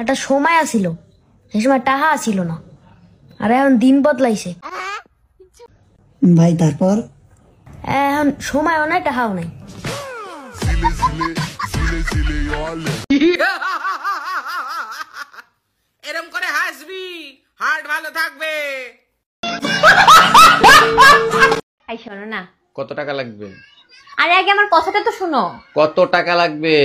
একটা সময় আসিল, সেই সময় টাহা আসিল না, আর এখন দিন বদলাইছে ভাই। তারপর এখন সময়ও নাই, টাহাও নাই। এরম করে হাসবি, হার্ট ভালো থাকবে। এই শোনো না, কত টাকা লাগবে? আরে আগে আমার কথাটা তো শোনো। কত টাকা লাগবে?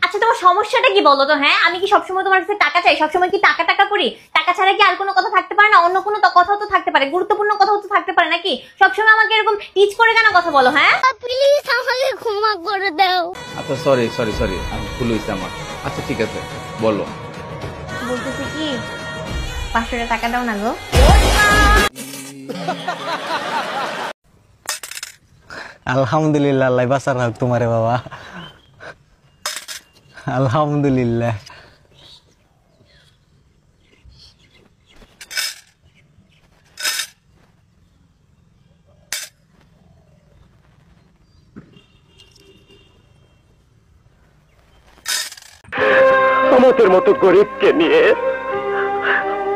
আচ্ছা তোমার সমস্যাটা কি বলো তো? হ্যাঁ, আমি কি সবসময় তোমার কাছে টাকা চাই? সবসময় কি টাকা টাকা করি? টাকা ছাড়া কি আর কোনো কথা থাকতে পারে না? অন্য কোনো কথাও তো থাকতে পারে, গুরুত্বপূর্ণ কথাও তো থাকতে পারে নাকি? সবসময় আমাকে এরকম টিচ করে কেন কথা বলো? হ্যাঁ প্লিজ আমাকে ক্ষমা করে দাও। আচ্ছা সরি আমি ভুল হয়েছে আমার। আচ্ছা ঠিক আছে, বলো। বলতেছি কি, 500 টাকা দাও না গো। আলহামদুলিল্লাহ, আল্লাহ বাঁচার হোক তোমারে বাবা, আলহামদুলিল্লাহ। আমাদের মতো গরিবকে নিয়ে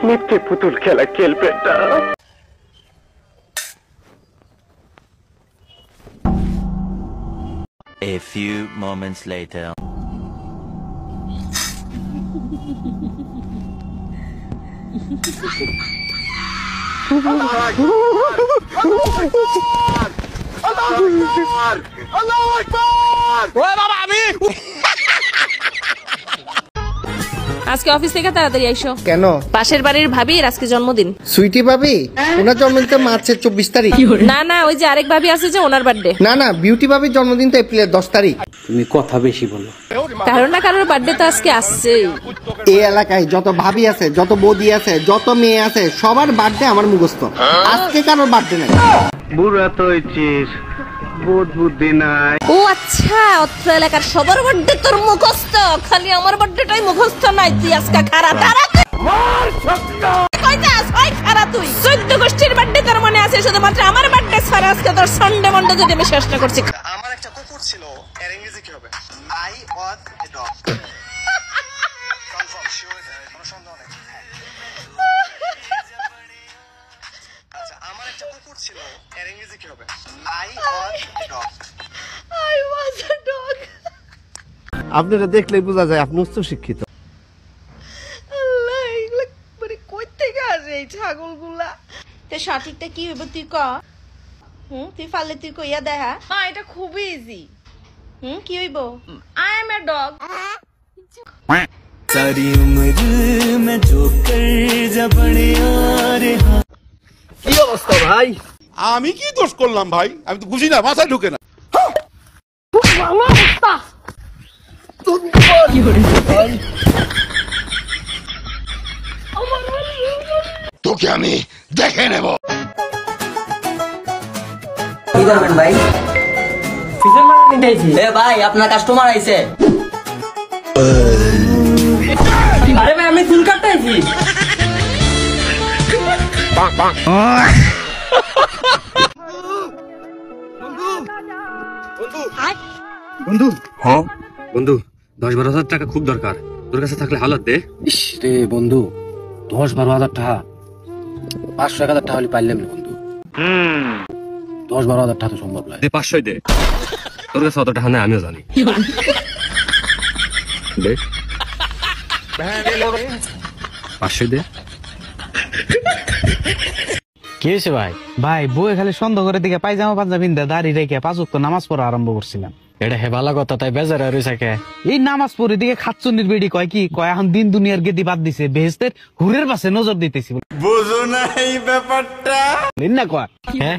মিথ্যে পুতুল খেলা খেলবেন না। A few moments later. আজকে অফিস থেকে তাড়াতাড়ি আইসো। কেন? পাশের বাড়ির ভাবির আজকে জন্মদিন। সুইটি ভাবি? ওনার জন্মদিন মার্চের 24 তারিখ। না না, ওই যে আরেক ভাবি আছে যে, ওনার বার্থডে। না না, বিউটি ভাবির জন্মদিন তো এপ্রিলের 10 তারিখ। তুমি কথা বেশি বলো। কারোর না কারোর বার্থডে তো আজকে আসছে। এই এলাকায় যত ভাবি আছে, যত বৌদি আছে, যত মেয়ে আছে, সবার বার্থডে আমার মুখস্থ। আজকে কারোর বার্থডে নাই। বুড়া তো হইছিস, বুদ্ধি নাই। ও আচ্ছা, অত্র এলাকার সবার বার্থডে তোর মুখস্থ, খালি আমার বার্থডেটাই মুখস্থ নাই। তুই আজকে খারাপ তুই 14 গোষ্ঠীর বার্থডে তোর মনে আছে, শুধুমাত্র আমার বার্থডে ছাড়া আজকে তোর সানডে মন্ডে যদি আমি চেষ্টা করছি। আমার একটা কুকুর ছিল, এর ইংরেজি কি হবে? I was a dog. Confirm sure, কোনো সন্দেহ নেই। আচ্ছা, আমার একটা কুকুর ছিল, এর ইংরেজি কি হবে? I was a dog. I was a dog. আপনারা দেখলেই বোঝা যায় আপনি উচ্চ শিক্ষিত। আল্লাহ, এগুলা মানে কই থেকে আসে এই ছাগলগুলা? তে সঠিকটা কি হইব তুই ক? তুই পারলে তুই কইয়া দেখা। হ্যাঁ, এটা খুবই ইজি। কি হইব? I M a dog. सारी उम्र में जो कर जबड़िया रे। কি অবস্থা ভাই? আমি কি দোষ করলাম ভাই? আমি তো বুঝি না, মাথায় ঢুকে না। তোকে আমি দেখে নেব। কি করবেন ভাই? ভাই আপনার কাস্টমার আইছে। আরে ভাই, আমি চুল কাটতেছি। বন্ধু, হ্যাঁ বন্ধু, 10-12 হাজার টাকা খুব দরকার। তোর কাছে থাকলে হালত দে। ইস রে বন্ধু, 10-12 হাজার টাকা, 500-1000 টাকা হলে পাইলাম না বন্ধু। 10-12 হাজার টাকা তো সম্ভব নয়। দে 500 দে। তোর কাছে অত টাকা নেই আমিও জানি। দে 500 দে। কি হয়েছে ভাই? ভাই বউয়ে খালি সন্দেহ করে দিকে পায়জামা পাঞ্জাবি দাঁড়িয়ে রেখে 5 ওয়াক্ত নামাজ পড়া আরম্ভ করছিলাম। এটা হেবালা কথা, তাই বেজার রয়েছে কে? এই নামাজ পড়ে দিকে খাচ্চুন্নির বেড়ি কয় কি কয়, এখন দিন দুনিয়ার গেদি বাদ দিছে, বেহেস্তের হুরের পাশে নজর দিতেছি। বুঝো না এই ব্যাপারটা? না কয় হ্যাঁ